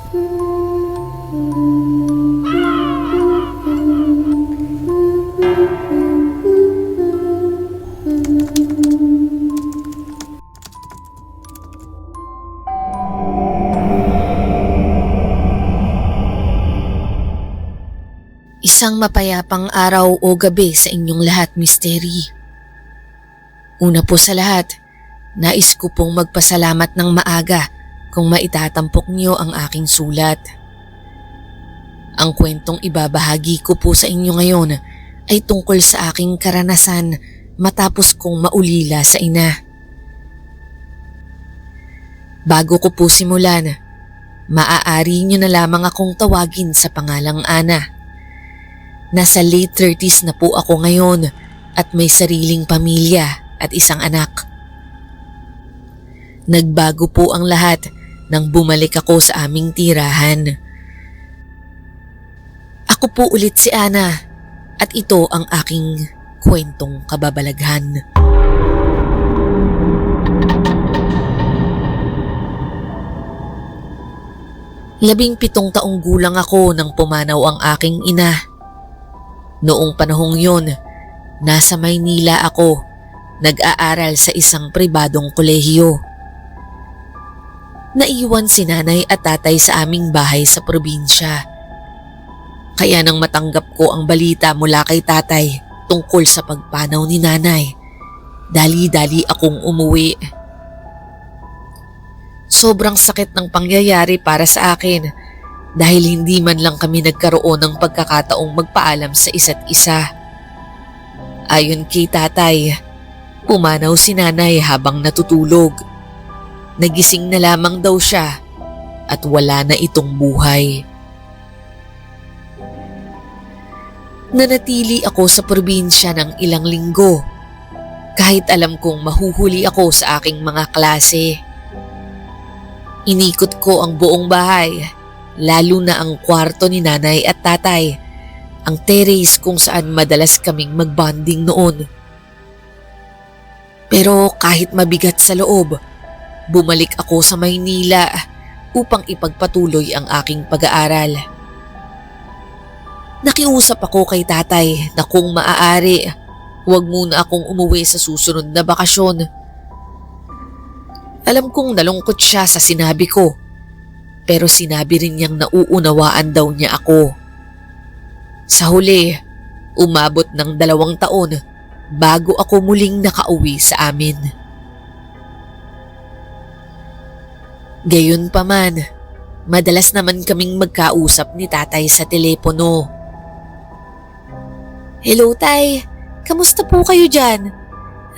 Isang mapayapang araw o gabi sa inyong lahat, Misteri. Una po sa lahat, nais ko pong magpasalamat ng maaga kung maitatampok niyo ang aking sulat. Ang kwentong ibabahagi ko po sa inyo ngayon ay tungkol sa aking karanasan matapos kong maulila sa ina. Bago ko po simulan, maaari niyo na lamang akong tawagin sa pangalang Ana. Nasa late 30s na po ako ngayon at may sariling pamilya at isang anak. Nagbago po ang lahat nang bumalik ako sa aming tirahan. Ako po ulit si Ana at ito ang aking kwentong kababalaghan. Labing-pitong taong gulang ako nang pumanaw ang aking ina. Noong panahong yun, nasa Maynila ako, nag-aaral sa isang pribadong kolehiyo. Naiwan si nanay at tatay sa aming bahay sa probinsya. Kaya nang matanggap ko ang balita mula kay tatay tungkol sa pagpanaw ni nanay, dali-dali akong umuwi. Sobrang sakit ng pangyayari para sa akin dahil hindi man lang kami nagkaroon ng pagkakataong magpaalam sa isa't isa. Ayon kay tatay, pumanaw si nanay habang natutulog. Nagising na lamang daw siya at wala na itong buhay. Nanatili ako sa probinsya ng ilang linggo kahit alam kong mahuhuli ako sa aking mga klase. Inikot ko ang buong bahay, lalo na ang kwarto ni nanay at tatay, ang terrace kung saan madalas kaming magbonding noon. Pero kahit mabigat sa loob, bumalik ako sa Maynila upang ipagpatuloy ang aking pag-aaral. Nakiusap ako kay tatay na kung maaari, huwag muna akong umuwi sa susunod na bakasyon. Alam kong nalungkot siya sa sinabi ko. Pero sinabi rin niyang nauunawaan daw niya ako. Sa huli, umabot ng 2 taon bago ako muling nakauwi sa amin. Gayunpaman, madalas naman kaming magkausap ni tatay sa telepono. "Hello tay, kamusta po kayo dyan?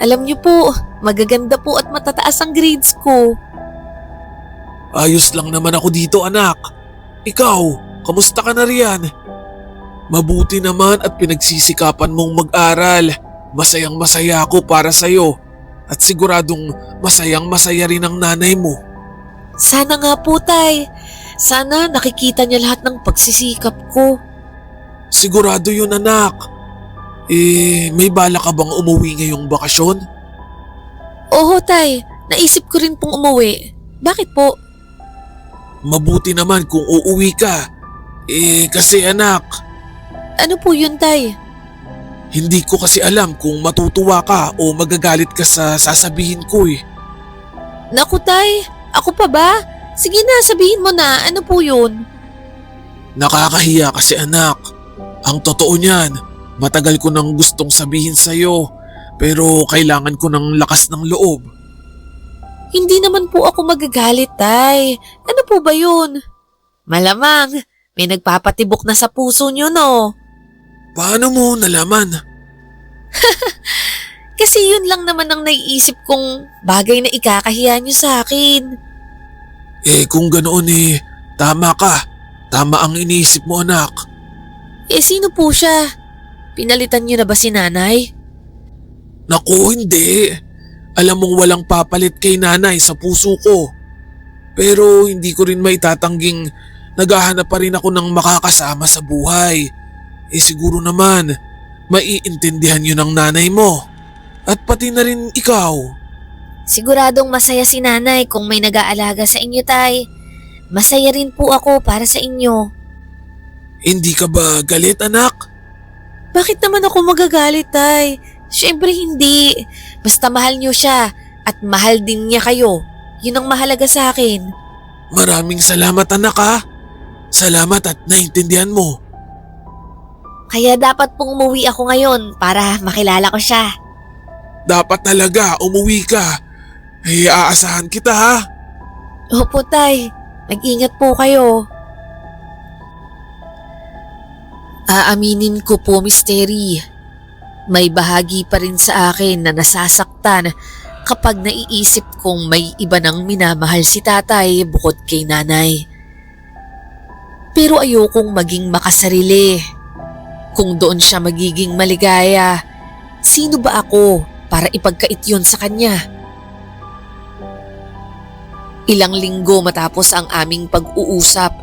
Alam niyo po, magaganda po at matataas ang grades ko." Ayos lang naman ako dito, anak. Ikaw, kamusta ka na riyan? Mabuti naman at pinagsisikapan mong mag-aral. Masayang masaya ako para sa'yo at siguradong masayang masaya rin ang nanay mo. Sana nga po tay. Sana nakikita niya lahat ng pagsisikap ko. Sigurado yun, anak. May bala ka bang umuwi ngayong bakasyon? Oo tay, naisip ko rin pong umuwi. Bakit po? Mabuti naman kung uuwi ka. Kasi anak, Ano po yun tay? hindi ko kasi alam kung matutuwa ka o magagalit ka sa sasabihin ko eh. Naku tay, ako pa ba? Sige na, sabihin mo na, ano po yun? Nakakahiya kasi anak. Ang totoo niyan, matagal ko nang gustong sabihin sa'yo pero kailangan ko ng lakas ng loob. Hindi naman po ako magagalit tay. Ano po ba yun? Malamang, may nagpapatibok na sa puso niyo no? Paano mo nalaman? Kasi yun lang naman ang naiisip kong bagay na ikakahiya niyo sa akin. Kung ganoon tama ka. Tama ang iniisip mo, anak. Sino po siya? Pinalitan niyo na ba si nanay? Naku, hindi. Alam mong walang papalit kay nanay sa puso ko. Pero hindi ko rin maitatangging naghahanap pa rin ako ng makakasama sa buhay. Siguro naman, maiintindihan yun ng nanay mo. At pati na rin ikaw. Siguradong masaya si nanay kung may nag-aalaga sa inyo tay. Masaya rin po ako para sa inyo. Hindi ka ba galit anak? Bakit naman ako magagalit, Tay? Siyempre hindi. Basta mahal niyo siya at mahal din niya kayo. Yun ang mahalaga sa akin. Maraming salamat anak ha. Salamat at naintindihan mo. Kaya dapat pong umuwi ako ngayon para makilala ko siya. Dapat talaga umuwi ka. Aasahan kita ha. Opo, Tay. Mag-ingat po kayo. Aaminin ko po, Misteri. May bahagi pa rin sa akin na nasasaktan kapag naiisip kong may iba nang minamahal si tatay bukod kay nanay. Pero ayokong maging makasarili. Kung doon siya magiging maligaya, sino ba ako para ipagkait yun sa kanya? Ilang linggo matapos ang aming pag-uusap,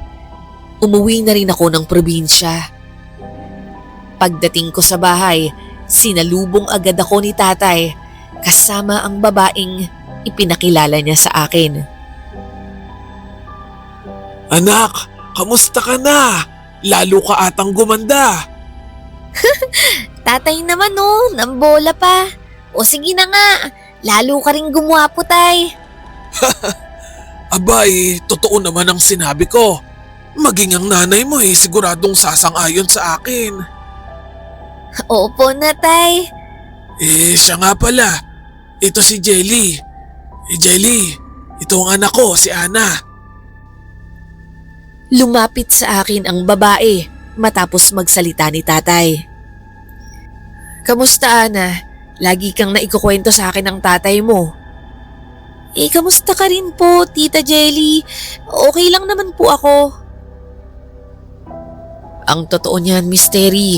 umuwi na rin ako ng probinsya. Pagdating ko sa bahay, sinalubong agad ako ni tatay kasama ang babaeng ipinakilala niya sa akin. Anak, kamusta ka na? Lalo ka atang gumanda. Tatay naman nambola pa. O sige na nga, lalo ka rin gumwapo, Tay. Abay, totoo naman ang sinabi ko. Maging ang nanay mo siguradong sasang-ayon sa akin. Opo na, Tay. Siya nga pala. Ito si Jelly. Jelly, ito ang anak ko, si Ana. Lumapit sa akin ang babae matapos magsalita ni tatay. Kamusta, Ana? Lagi kang naikukwento sa akin ng tatay mo. Kamusta ka rin po, Tita Jelly? Okay lang naman po ako. Ang totoo niyan, Misteri,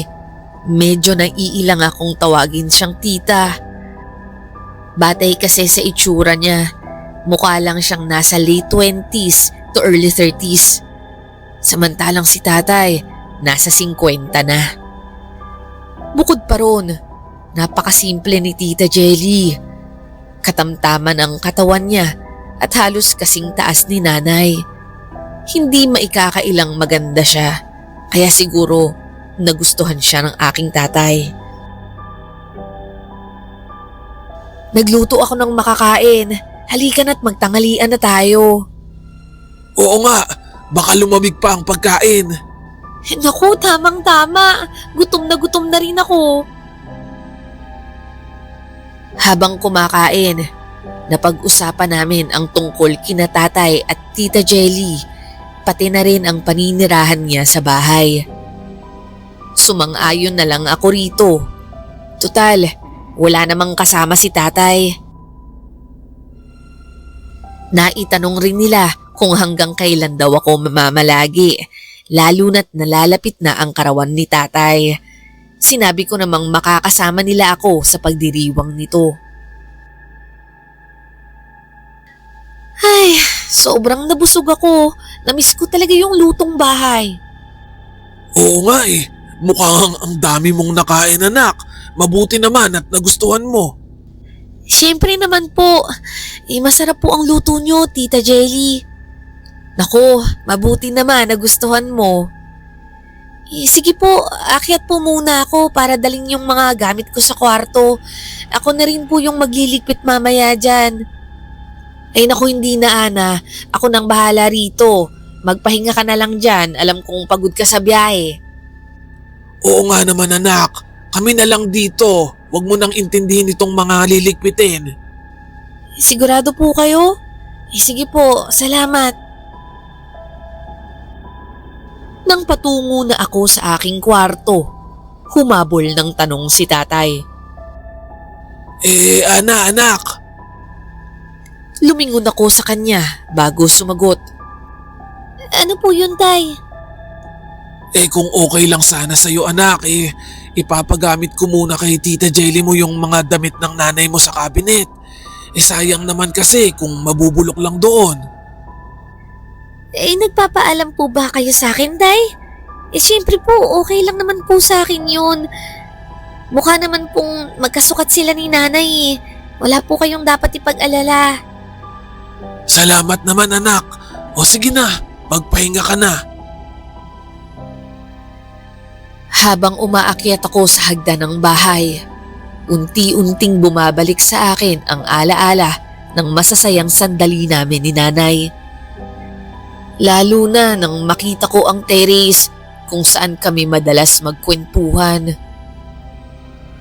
medyo naiilang akong tawagin siyang tita. Batay kasi sa itsura niya, mukha lang siyang nasa late 20s to early 30s. Samantalang si tatay, nasa 50 na. Bukod pa ron, napakasimple ni Tita Jelly. Katamtaman ang katawan niya at halos kasing taas ni nanay. Hindi maikakailang maganda siya, kaya siguro nagustuhan siya ng aking tatay. Nagluto ako ng makakain. Halika na't magtangalian na tayo. Oo nga, baka lumamig pa ang pagkain. Naku, tamang-tama. Gutom na rin ako. Habang kumakain, napag-usapan namin ang tungkol kina tatay at Tita Jelly, pati na rin ang paninirahan niya sa bahay. Sumang-ayon na lang ako rito. Tutal, wala namang kasama si tatay. Naitanong rin nila kung hanggang kailan daw ako mamamalagi, lalo na't nalalapit na ang karawan ni tatay. Sinabi ko namang makakasama nila ako sa pagdiriwang nito. Ay, sobrang nabusog ako. Namiss ko talaga yung lutong bahay. Oo nga mukhang ang dami mong nakain anak. Mabuti naman at nagustuhan mo. Siyempre naman po. Masarap po ang luto nyo, Tita Jelly. Naku, mabuti naman nagustuhan mo. Sige po, akyat po muna ako para dalhin yung mga gamit ko sa kwarto. Ako na rin po yung magliligpit mamaya dyan. Ay naku, hindi na Ana. Ako nang bahala rito. Magpahinga ka na lang dyan. Alam kong pagod ka sa biyahe. Oo nga naman anak. Kami na lang dito. Huwag mo nang intindihin itong mga liligpitin. Sigurado po kayo? Sige po, salamat. Nang patungo na ako sa aking kwarto, humabol ng tanong si tatay. Ana anak. Lumingon ako sa kanya bago sumagot. Ano po yun, Tay? Kung okay lang sana sa'yo anak, ipapagamit ko muna kay Tita Jelly mo yung mga damit ng nanay mo sa cabinet. Sayang naman kasi kung mabubulok lang doon. Nagpapaalam po ba kayo sa akin, Tay? Siyempre po, okay lang naman po sa akin yun. Mukha naman pong magkasukat sila ni nanay. Wala po kayong dapat ipag-alala. Salamat naman anak. O sige na, Magpahinga ka na. Habang umaakyat ako sa hagdan ng bahay, unti-unting bumabalik sa akin ang alaala ng masasayang sandali namin ni Nanay. Lalo na nang makita ko ang terrace kung saan kami madalas magkwentuhan.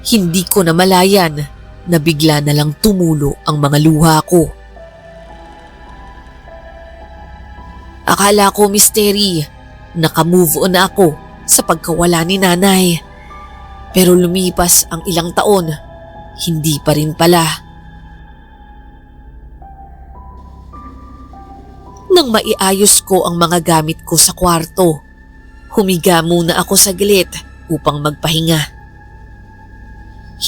Hindi ko na malayan na bigla na lang tumulo ang mga luha ko. Akala ko, Mystery, naka-move on na ako sa pagkawala ni Nanay. Pero lumipas ang ilang taon, hindi pa rin pala. Nang maiayos ko ang mga gamit ko sa kwarto, humiga muna ako saglit upang magpahinga.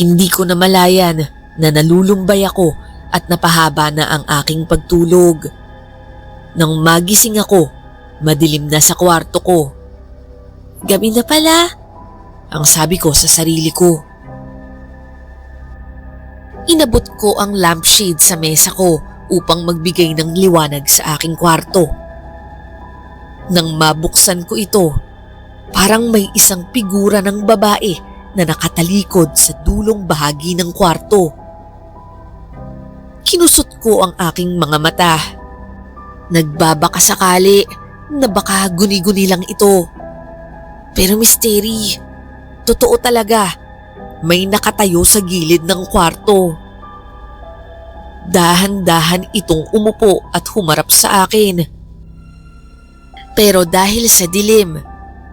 Hindi ko na malayan na nalulumbay ako at napahaba na ang aking pagtulog. Nang magising ako, madilim na sa kwarto ko. Gabi na pala, ang sabi ko sa sarili ko. Inabot ko ang lampshade sa mesa ko upang magbigay ng liwanag sa aking kwarto. Nang mabuksan ko ito, parang may isang figura ng babae na nakatalikod sa dulong bahagi ng kwarto. Kinusot ko ang aking mga mata. Nagbabaka sakali na baka guni-guni lang ito. Pero Mystery, totoo talaga, may nakatayo sa gilid ng kwarto. Dahan-dahan itong umupo at humarap sa akin. Pero dahil sa dilim,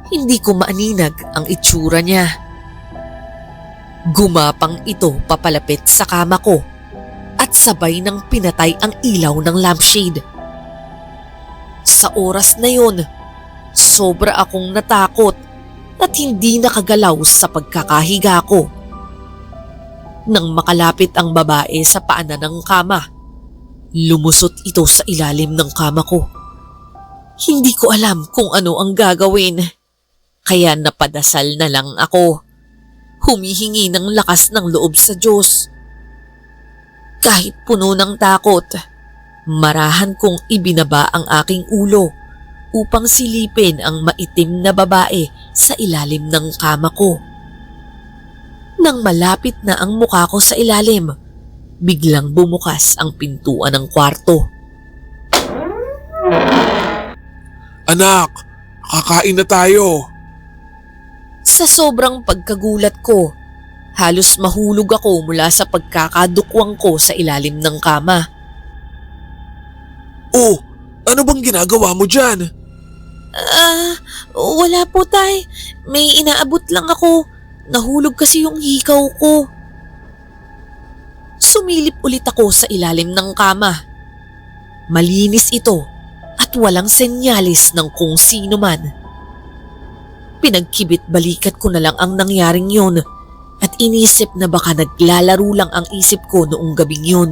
hindi ko maaninag ang itsura niya. Gumapang ito papalapit sa kama ko at sabay nang pinatay ang ilaw ng lampshade. Sa oras na yun, sobra akong natakot at hindi nakagalaw sa pagkakahiga ko. Nang makalapit ang babae sa paanan ng kama, lumusot ito sa ilalim ng kama ko. Hindi ko alam kung ano ang gagawin, kaya napadasal na lang ako. Humihingi ng lakas ng loob sa Diyos. Kahit puno ng takot, marahan kong ibinaba ang aking ulo upang silipin ang maitim na babae sa ilalim ng kama ko. Nang malapit na ang mukha ko sa ilalim, biglang bumukas ang pintuan ng kwarto. Anak, kakain na tayo. Sa sobrang pagkagulat ko, halos mahulog ako mula sa pagkakadukwang ko sa ilalim ng kama. Oh, ano bang ginagawa mo dyan? Wala po tay. May inaabot lang ako. Nahulog kasi yung hikaw ko. Sumilip ulit ako sa ilalim ng kama. Malinis ito at walang senyalis ng kung sino man. Pinagkibit-balikat ko na lang ang nangyaring yun at inisip na baka naglalaro lang ang isip ko noong gabing yun.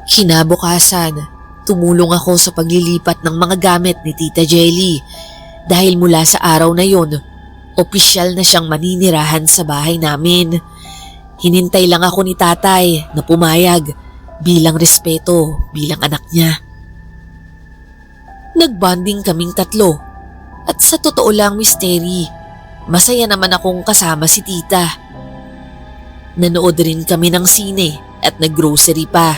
Kinabukasan, tumulong ako sa paglilipat ng mga gamit ni Tita Jelly dahil mula sa araw na yon, opisyal na siyang maninirahan sa bahay namin. Hinintay lang ako ni tatay na pumayag bilang respeto bilang anak niya. Nagbanding kaming tatlo at sa totoo lang Mystery, masaya naman akong kasama si tita. Nanood rin kami ng sine at naggrocery pa.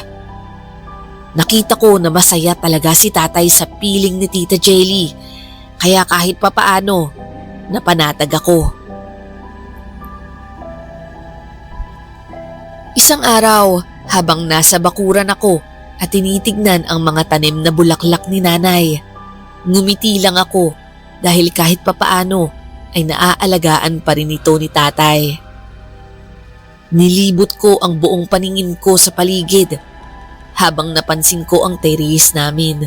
Nakita ko na masaya talaga si tatay sa piling ni Tita Jelly, kaya kahit papaano, napanatag ako. Isang araw, habang nasa bakuran ako at tinitignan ang mga tanim na bulaklak ni Nanay, ngumiti lang ako dahil kahit papaano ay naaalagaan pa rin ito ni tatay. Nilibot ko ang buong paningin ko sa paligid habang napansin ko ang terrace namin.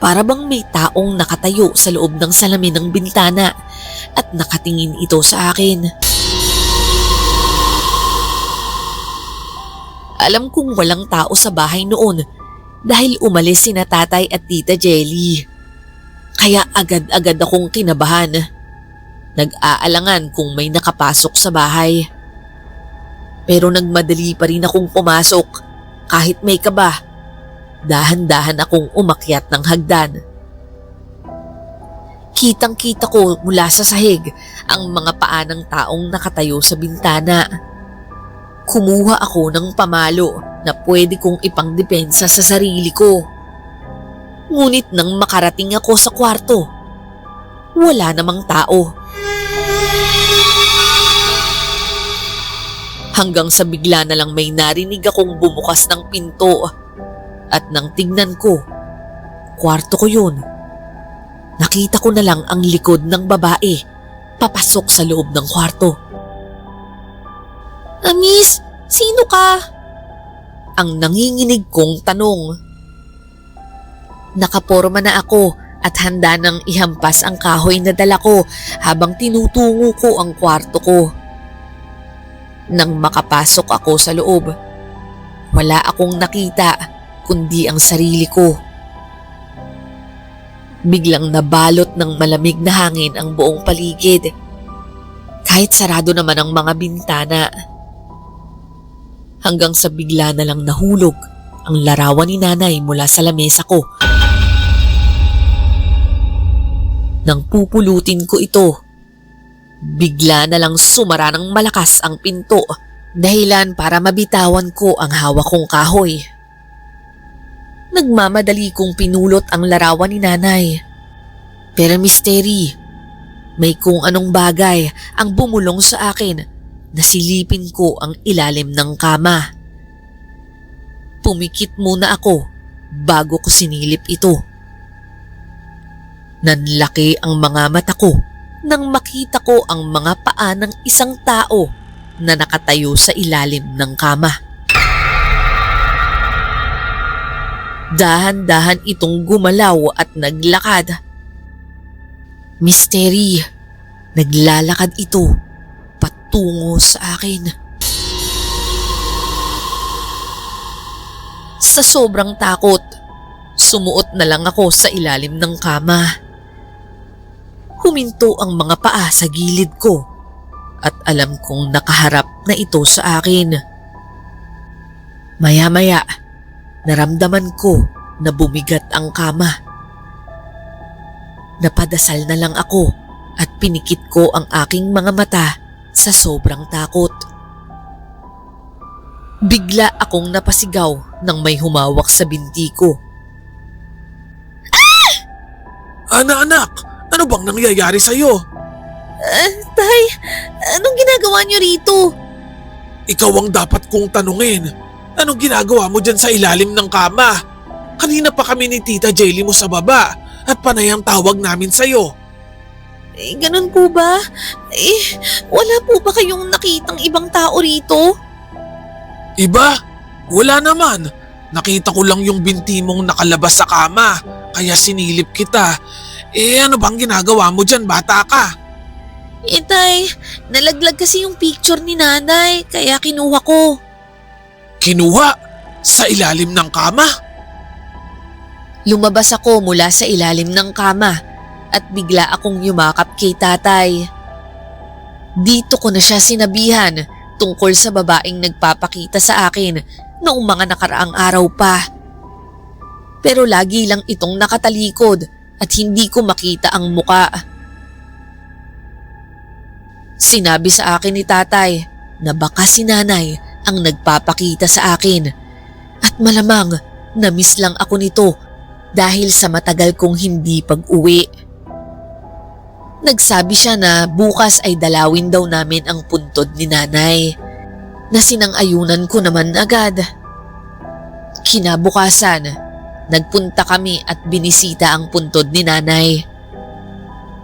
Para bang may taong nakatayo sa loob ng salamin ng bintana at nakatingin ito sa akin. Alam kong walang tao sa bahay noon dahil umalis sina tatay at tita Jelly. Kaya agad-agad akong kinabahan. Nag-aalangan kung may nakapasok sa bahay. Pero nagmadali pa rin akong pumasok kahit may kaba dahan-dahan akong umakyat ng hagdan. Kitang-kita ko mula sa sahig ang mga paa ng taong nakatayo sa bintana. Kumuha ako ng pamalo na pwede kong ipangdepensa sa sarili ko. Ngunit nang makarating ako sa kwarto, wala namang tao. Hanggang sa bigla na lang may narinig akong bumukas ng pinto at nang tignan ko, kwarto ko yun. Nakita ko na lang ang likod ng babae papasok sa loob ng kwarto. Miss, sino ka? Ang nanginginig kong tanong. Nakaporma na ako at handa nang ihampas ang kahoy na dala ko habang tinutungo ko ang kwarto ko. Nang makapasok ako sa loob, wala akong nakita kundi ang sarili ko. Biglang nabalot ng malamig na hangin ang buong paligid, kahit sarado naman ang mga bintana. Hanggang sa bigla na lang nahulog ang larawan ni nanay mula sa lamesa ko. Nang pupulutin ko ito, bigla na lang sumara ng malakas ang pinto, dahilan para mabitawan ko ang hawak kong kahoy. Nagmamadali kong pinulot ang larawan ni nanay. Pero misteri, may kung anong bagay ang bumulong sa akin na silipin ko ang ilalim ng kama. Pumikit muna ako bago ko sinilip ito. Nanlaki ang mga mata ko nang makita ko ang mga paa ng isang tao na nakatayo sa ilalim ng kama. Dahan-dahan itong gumalaw at naglakad. Misteri, naglalakad ito patungo sa akin. Sa sobrang takot, sumuot na lang ako sa ilalim ng kama. Huminto ang mga paa sa gilid ko at alam kong nakaharap na ito sa akin. Maya-maya, naramdaman ko na bumigat ang kama. Napadasal na lang ako at pinikit ko ang aking mga mata sa sobrang takot. Bigla akong napasigaw nang may humawak sa binti ko. Anak! Ano bang nangyayari sa'yo? Tay, anong ginagawa niyo rito? Ikaw ang dapat kong tanungin. Anong ginagawa mo dyan sa ilalim ng kama? Kanina pa kami ni Tita Jelly mo sa baba at panay ang tawag namin sa'yo. Ganun po ba? Wala po ba kayong nakitang ibang tao rito? Iba? Wala naman. Nakita ko lang yung binti mong nakalabas sa kama, kaya sinilip kita. Ano bang ginagawa mo dyan, bata ka? Tay, nalaglag kasi yung picture ni nanay, kaya kinuha ko. Kinuha? Sa ilalim ng kama? Lumabas ako mula sa ilalim ng kama at bigla akong yumakap kay tatay. Dito ko na siya sinabihan tungkol sa babaeng nagpapakita sa akin noong mga nakaraang araw pa. Pero lagi lang itong nakatalikod at hindi ko makita ang muka. Sinabi sa akin ni tatay na baka si nanay ang nagpapakita sa akin at malamang na-miss lang ako nito dahil sa matagal kong hindi pag-uwi. Nagsabi siya na bukas ay dalawin daw namin ang puntod ni nanay, na sinang-ayunan ko naman agad. Kinabukasan, nagpunta kami at binisita ang puntod ni nanay.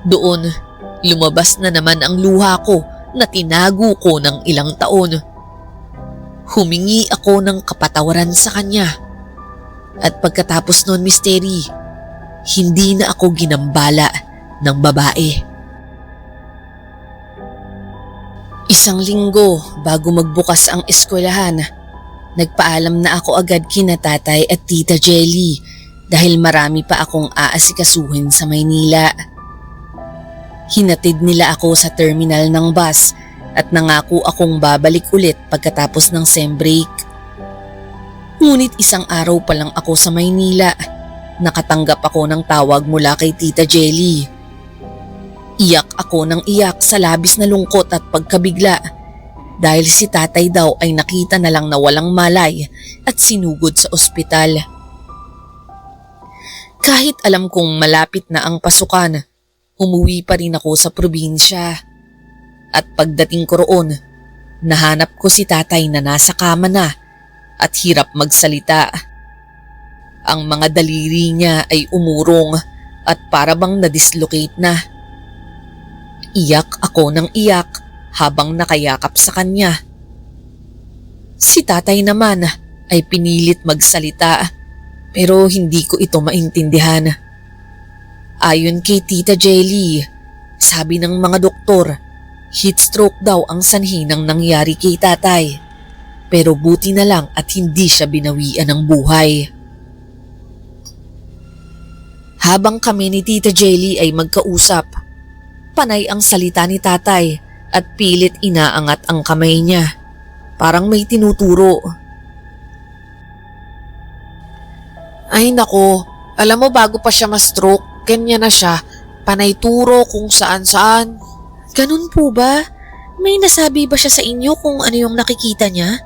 Doon, lumabas na naman ang luha ko na tinago ko ng ilang taon. Humingi ako ng kapatawaran sa kanya. At pagkatapos noon, misteri, hindi na ako ginambala ng babae. Isang linggo bago magbukas ang eskwelahan, nagpaalam na ako agad kina tatay at tita Jelly dahil marami pa akong aasikasuhin sa Maynila. Hinatid nila ako sa terminal ng bus at nangako akong babalik ulit pagkatapos ng sem break. Ngunit isang araw pa lang ako sa Maynila, nakatanggap ako ng tawag mula kay Tita Jelly. Iyak ako ng iyak sa labis na lungkot at pagkabigla dahil si tatay daw ay nakita na lang na walang malay at sinugod sa ospital. Kahit alam kong malapit na ang pasukan, umuwi pa rin ako sa probinsya. At pagdating ko roon, nahanap ko si tatay na nasa kama na at hirap magsalita. Ang mga daliri niya ay umurong at para bang na-dislocate na. Iyak ako ng iyak habang nakayakap sa kanya. Si tatay naman ay pinilit magsalita pero hindi ko ito maintindihan. Ayon kay Tita Jelly, sabi ng mga doktor, heat stroke daw ang sanhi ng nangyari kay tatay. Pero buti na lang at hindi siya binawian ng buhay. Habang kami ni Tita Jelly ay magkausap, panay ang salita ni tatay at pilit inaangat ang kamay niya. Parang may tinuturo. Ay nako, alam mo bago pa siya ma-stroke, ganyan na siya, panay turo kung saan-saan. Ganun po ba? May nasabi ba siya sa inyo kung ano yung nakikita niya?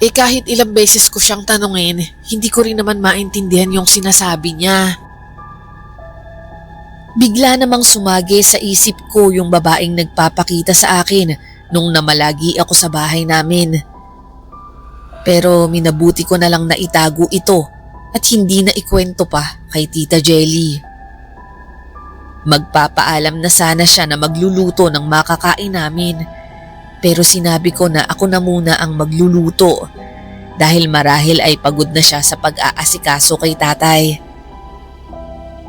Kahit ilang beses ko siyang tanungin, hindi ko rin naman maintindihan yung sinasabi niya. Bigla namang sumagi sa isip ko yung babaeng nagpapakita sa akin nung namalagi ako sa bahay namin. Pero minabuti ko na lang na itago ito at hindi na ikwento pa kay Tita Jelly. Magpapaalam na sana siya na magluluto ng makakain namin. Pero sinabi ko na ako na muna ang magluluto dahil marahil ay pagod na siya sa pag-aasikaso kay tatay.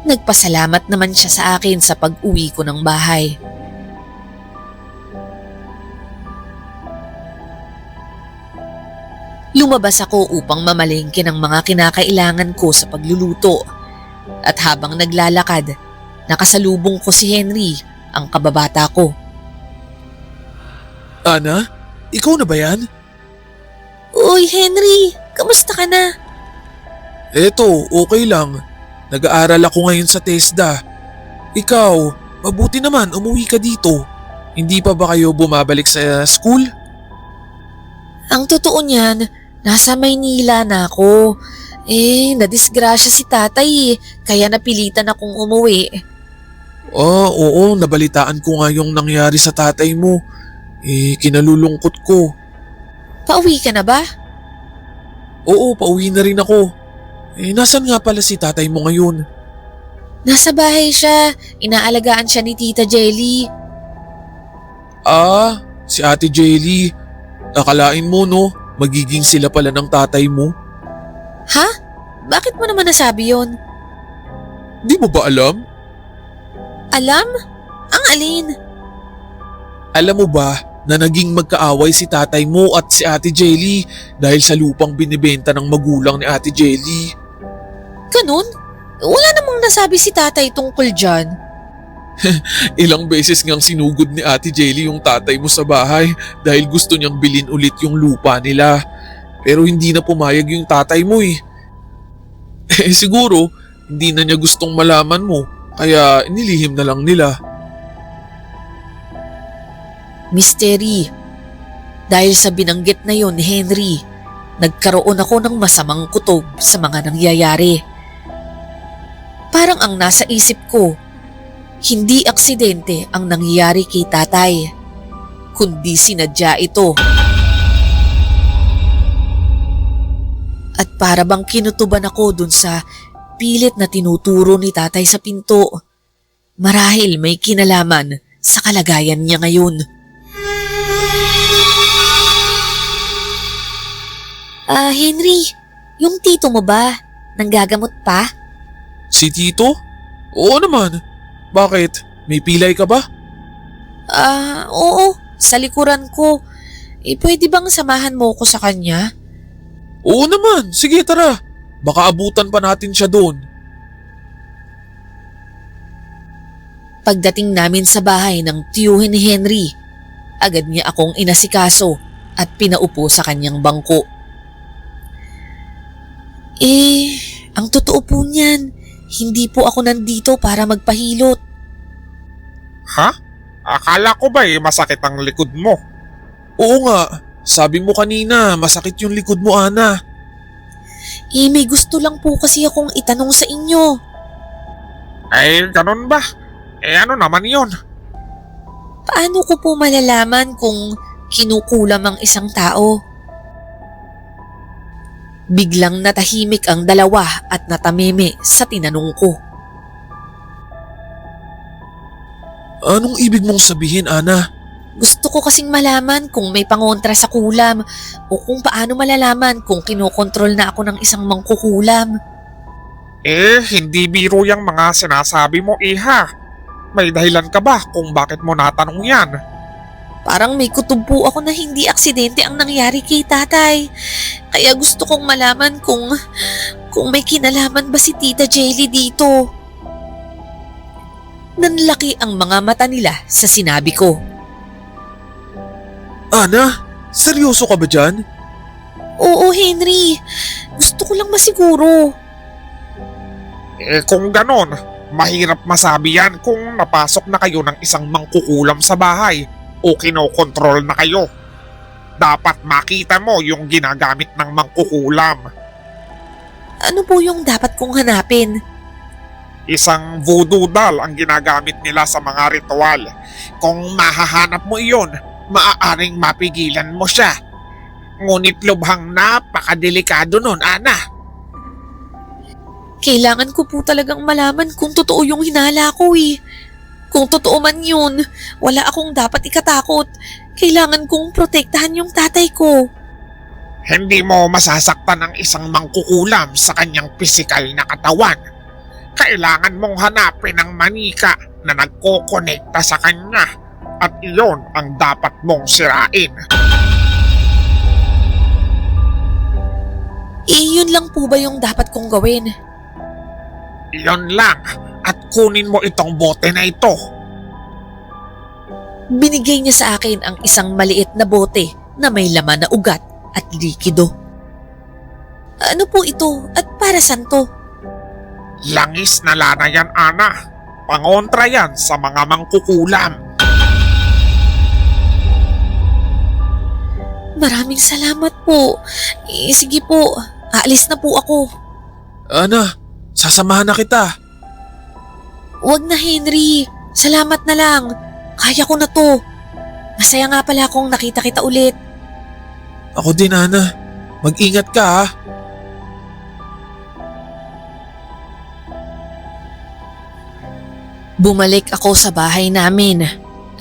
Nagpasalamat naman siya sa akin sa pag-uwi ko ng bahay. Lumabas ako upang mamalengke ng mga kinakailangan ko sa pagluluto at habang naglalakad, nakasalubong ko si Henry, ang kababata ko. Ana, ikaw na ba yan? Uy Henry, kamusta ka na? Eto, okay lang. Nag-aaral ako ngayon sa TESDA. Ikaw, mabuti naman umuwi ka dito. Hindi pa ba kayo bumabalik sa school? Ang totoo niyan, nasa Maynila na ako. Nadisgrasya si tatay kaya napilitan akong umuwi. Oo, nabalitaan ko nga yung nangyari sa tatay mo. Kinalulungkot ko. Pauwi ka na ba? Oo, pauwi na rin ako. Nasan nga pala si tatay mo ngayon? Nasa bahay siya. Inaalagaan siya ni Tita Jelly. Si Ate Jelly. Akalain mo no, magiging sila pala ng tatay mo. Ha? Bakit mo naman nasabi yon? Di mo ba alam? Alam? Ang alin? Alam mo ba na naging magkaaway si tatay mo at si Ate Jelly dahil sa lupang binibenta ng magulang ni Ate Jelly? Ganun? Wala namang nasabi si tatay tungkol dyan. Ilang beses ngang sinugod ni Ate Jelly yung tatay mo sa bahay dahil gusto niyang bilhin ulit yung lupa nila. Pero hindi na pumayag yung tatay mo eh. Siguro hindi na niya gustong malaman mo kaya inilihim na lang nila. Mystery. Dahil sa binanggit na yon ni Henry, nagkaroon ako ng masamang kutob sa mga nangyayari. Parang ang nasa isip ko, hindi aksidente ang nangyayari kay tatay, kundi sinadya ito. At para bang kinutuban ako dun sa pilit na tinuturo ni tatay sa pinto. Marahil may kinalaman sa kalagayan niya ngayon. Henry, yung tito mo ba? Nanggagamot pa? Si Tito? Oo naman. Bakit? May pilay ka ba? Oo. Sa likuran ko. Pwede bang samahan mo ko sa kanya? Oo naman. Sige, tara. Baka abutan pa natin siya doon. Pagdating namin sa bahay ng tiyuhin ni Henry, agad niya akong inasikaso at pinaupo sa kanyang bangko. Ang totoo po niyan, hindi po ako nandito para magpahilot. Ha? Akala ko ba masakit ang likod mo? Oo nga, sabi mo kanina masakit yung likod mo, Ana. May gusto lang po kasi akong itanong sa inyo. Ay, ganun ba? Ano naman yon? Paano ko po malalaman kung kinukulam ang isang tao? Biglang natahimik ang dalawa at natameme sa tinanong ko. Anong ibig mong sabihin, Ana? Gusto ko kasing malaman kung may pangontra sa kulam o kung paano malalaman kung kinokontrol na ako ng isang mangkukulam. Hindi biro yung mga sinasabi mo, Iha. May dahilan ka ba kung bakit mo natanong yan? Parang may kutob po ako na hindi aksidente ang nangyari kay tatay. Kaya gusto kong malaman kung may kinalaman ba si Tita Jelly dito. Nanlaki ang mga mata nila sa sinabi ko. Ana, seryoso ka ba dyan? Oo, Henry. Gusto ko lang masiguro. Kung ganon, mahirap masabi yan kung napasok na kayo ng isang mangkukulam sa bahay o kinokontrol na kayo. Dapat makita mo yung ginagamit ng mangkukulam. Ano po yung dapat kong hanapin? Isang voodoo doll ang ginagamit nila sa mga ritual. Kung mahahanap mo iyon, maaaring mapigilan mo siya. Ngunit lubhang napakadelikado nun, Ana. Kailangan ko po talagang malaman kung totoo yung hinala ko eh. Kung totoo man yun, wala akong dapat ikatakot. Kailangan kong protektahan yung tatay ko. Hindi mo masasaktan ang isang mangkukulam sa kanyang pisikal na katawan. Kailangan mong hanapin ang manika na nagkokonekta sa kanya at iyon ang dapat mong sirain. Yun lang po ba yung dapat kong gawin? Iyon lang at kunin mo itong bote na ito. Binigay niya sa akin ang isang maliit na bote na may laman na ugat at likido. Ano po ito at para saan to? Langis na lana yan, Ana. Pangontra yan sa mga mangkukulam. Maraming salamat po. Sige po, aalis na po ako. Ana, sasamahan na kita. Wag na, Henry. Salamat na lang. Kaya ko na to. Masaya nga pala akong nakita kita ulit. Ako din, Ana. Mag-ingat ka, ha? Bumalik ako sa bahay namin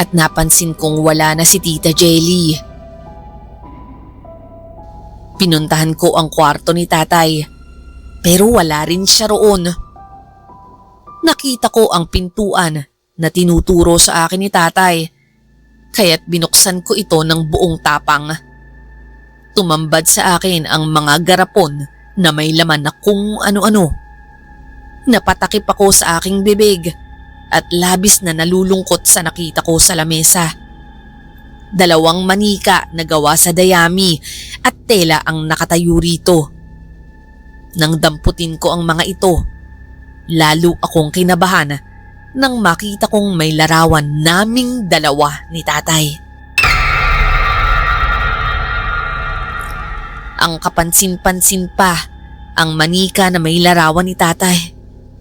at napansin kong wala na si Tita Jelly. Pinuntahan ko ang kwarto ni tatay pero wala rin siya roon. Nakita ko ang pintuan na tinuturo sa akin ni tatay kaya't binuksan ko ito ng buong tapang. Tumambad sa akin ang mga garapon na may laman na kung ano-ano. Napatakip ako sa aking bibig at labis na nalulungkot sa nakita ko sa lamesa. 2 manika na gawa sa dayami at tela ang nakatayo rito. Nang damputin ko ang mga ito, lalo akong kinabahan nang makita kong may larawan naming 2 ni tatay. Ang kapansin-pansin pa, ang manika na may larawan ni tatay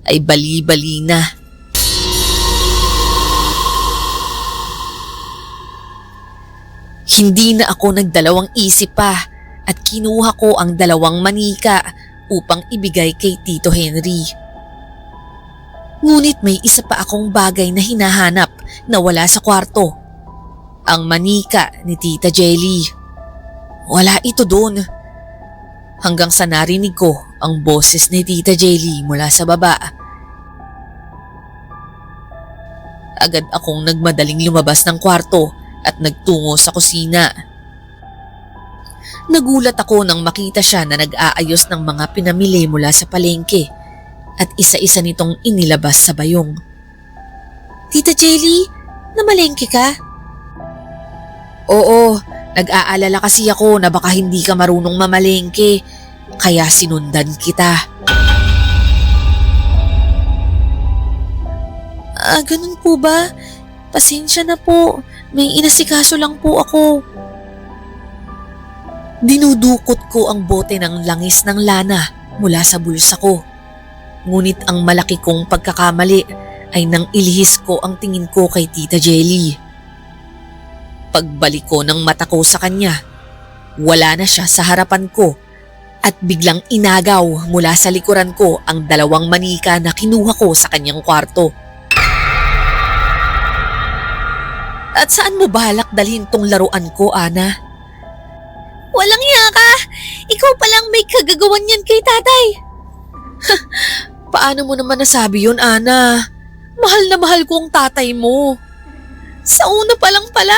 ay bali-bali na. Hindi na ako nagdalawang isip pa at kinuha ko ang 2 manika upang ibigay kay Tito Henry. Ngunit may isa pa akong bagay na hinahanap na wala sa kwarto. Ang manika ni Tita Jelly. Wala ito doon. Hanggang sa narinig ko ang boses ni Tita Jelly mula sa baba. Agad akong nagmadaling lumabas ng kwarto at nagtungo sa kusina. Nagulat ako nang makita siya na nag-aayos ng mga pinamili mula sa palengke at isa-isa nitong inilabas sa bayong. Tita Jelly, namalengke ka? Oo, nag-aalala kasi ako na baka hindi ka marunong mamalengke. kaya sinundan kita. Ganun po ba? Pasensya na po. May inasikaso lang po ako. Dinudukot ko ang bote ng langis ng lana mula sa bulsa ko. Ngunit ang malaki kong pagkakamali ay nang ilihis ko ang tingin ko kay Tita Jelly. Pagbalik ko ng mata ko sa kanya, wala na siya sa harapan ko at biglang inagaw mula sa likuran ko ang 2 manika na kinuha ko sa kanyang kwarto. At saan mo balak dalhin tong laruan ko, Ana? Walang hiya ka! Ikaw palang may kagagawan yan kay tatay. Paano mo naman nasabi yun, Ana? Mahal na mahal ko ang tatay mo. Sa una pa lang pala,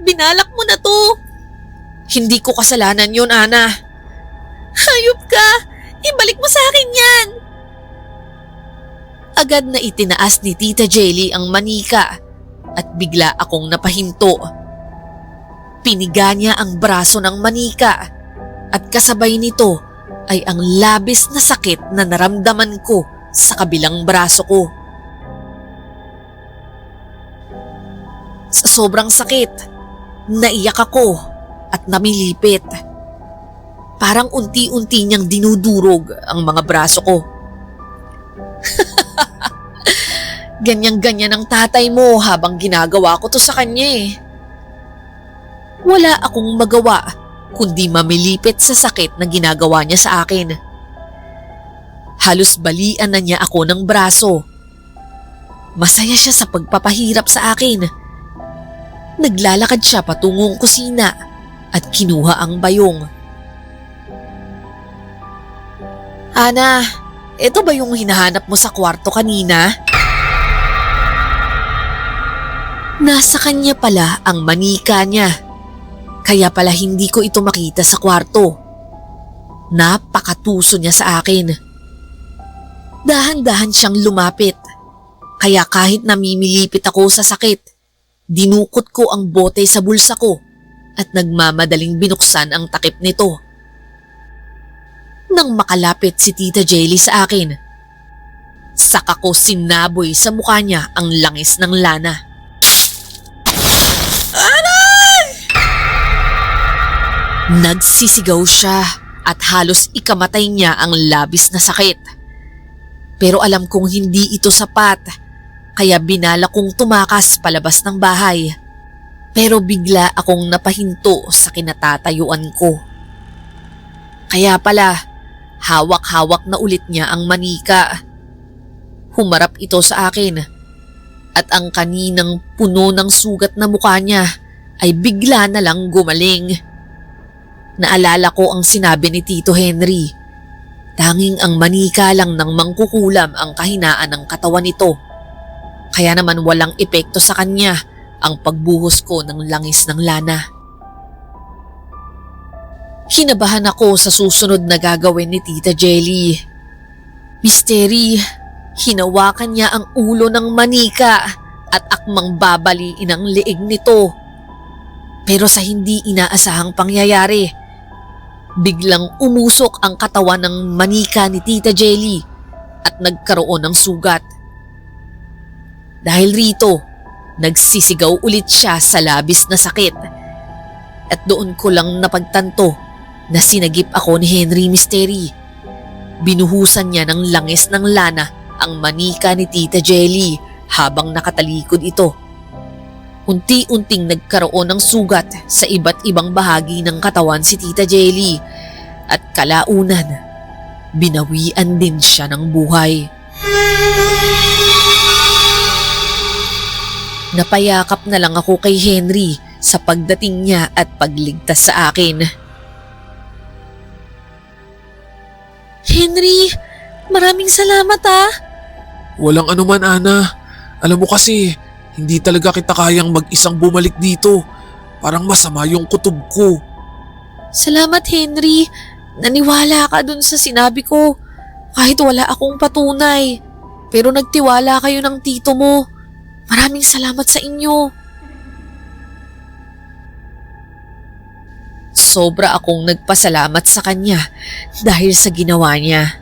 binalak mo na to. Hindi ko kasalanan yun, Ana. Hayop ka! Ibalik mo sa akin yan! Agad na itinaas ni Tita Jelly ang manika at bigla akong napahinto. Piniga niya ang braso ng manika at kasabay nito ay ang labis na sakit na naramdaman ko sa kabilang braso ko. Sa sobrang sakit, naiyak ako at namilipit. Parang unti-unti niyang dinudurog ang mga braso ko. Ganyan-ganyan ang tatay mo habang ginagawa ko to sa kanya eh. Wala akong magawa kundi mamilipit sa sakit na ginagawa niya sa akin. Halos balian na niya ako ng braso. Masaya siya sa pagpapahirap sa akin. Naglalakad siya patungong kusina at kinuha ang bayong. Ana, ito ba yung hinahanap mo sa kwarto kanina? Nasa kanya pala ang manika niya. Kaya pala hindi ko ito makita sa kwarto. Napakatuso niya sa akin. Dahan-dahan siyang lumapit. Kaya kahit namimilipit ako sa sakit, dinukot ko ang bote sa bulsa ko at nagmamadaling binuksan ang takip nito. Nang makalapit si Tita Jelly sa akin, saka ko sinaboy sa mukha niya ang langis ng lana. Nagsisigaw siya at halos ikamatay niya ang labis na sakit. Pero alam kong hindi ito sapat, kaya binala kong tumakas palabas ng bahay. Pero bigla akong napahinto sa kinatatayuan ko. Kaya pala, hawak-hawak na ulit niya ang manika. Humarap ito sa akin at ang kaninang puno ng sugat na mukha niya ay bigla na lang gumaling. Naalala ko ang sinabi ni Tito Henry. Tanging ang manika lang ng mangkukulam ang kahinaan ng katawan nito. Kaya naman walang epekto sa kanya ang pagbuhos ko ng langis ng lana. Kinabahan ako sa susunod na gagawin ni Tita Jelly. Misteri, hinawakan niya ang ulo ng manika at akmang babaliin ang leeg nito. Pero sa hindi inaasahang pangyayari, biglang umusok ang katawan ng manika ni Tita Jelly at nagkaroon ng sugat. Dahil rito, nagsisigaw ulit siya sa labis na sakit. At doon ko lang napagtanto na sinagip ako ni Henry Misteri. Binuhusan niya ng langis ng lana ang manika ni Tita Jelly habang nakatalikod ito. Unti-unting nagkaroon ng sugat sa iba't ibang bahagi ng katawan si Tita Jelly at kalaunan, binawian din siya ng buhay. Napayakap na lang ako kay Henry sa pagdating niya at pagligtas sa akin. Henry, maraming salamat ah. Walang anuman, Ana. Alam mo kasi, hindi talaga kita kayang mag-isang bumalik dito. Parang masama yung kutob ko. Salamat, Henry. Naniwala ka dun sa sinabi ko. Kahit wala akong patunay. Pero nagtiwala kayo ng tito mo. Maraming salamat sa inyo. sobra-sobra akong nagpasalamat sa kanya dahil sa ginawa niya.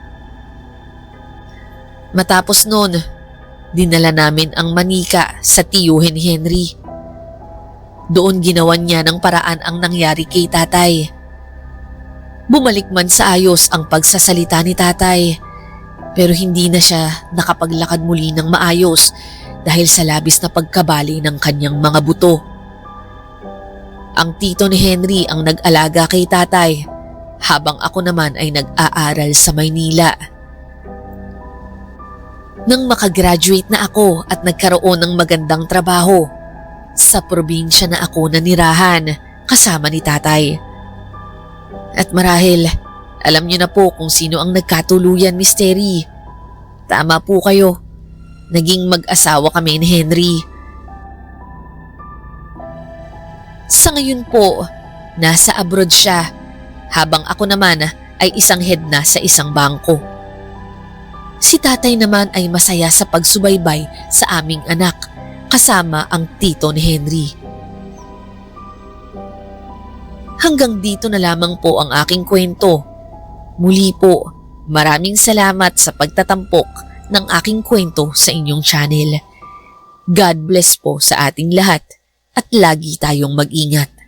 Matapos noon, dinala namin ang manika sa tiyuhin ni Henry. Doon ginawan niya ng paraan ang nangyari kay tatay. Bumalik man sa ayos ang pagsasalita ni tatay, pero hindi na siya nakapaglakad muli ng maayos dahil sa labis na pagkabali ng kanyang mga buto. Ang tito ni Henry ang nag-alaga kay tatay habang ako naman ay nag-aaral sa Maynila. Nang makagraduate na ako at nagkaroon ng magandang trabaho, sa probinsya na ako nanirahan kasama ni tatay. At marahil, alam niyo na po kung sino ang nagkatuluyan, Miss Terry. Tama po kayo, naging mag-asawa kami ni Henry. Sa ngayon po, nasa abroad siya, habang ako naman ay isang head na sa isang bangko. Si tatay naman ay masaya sa pagsubaybay sa aming anak, kasama ang tito ni Henry. Hanggang dito na lamang po ang aking kwento. Muli po, maraming salamat sa pagtatampok ng aking kwento sa inyong channel. God bless po sa ating lahat at lagi tayong mag-ingat.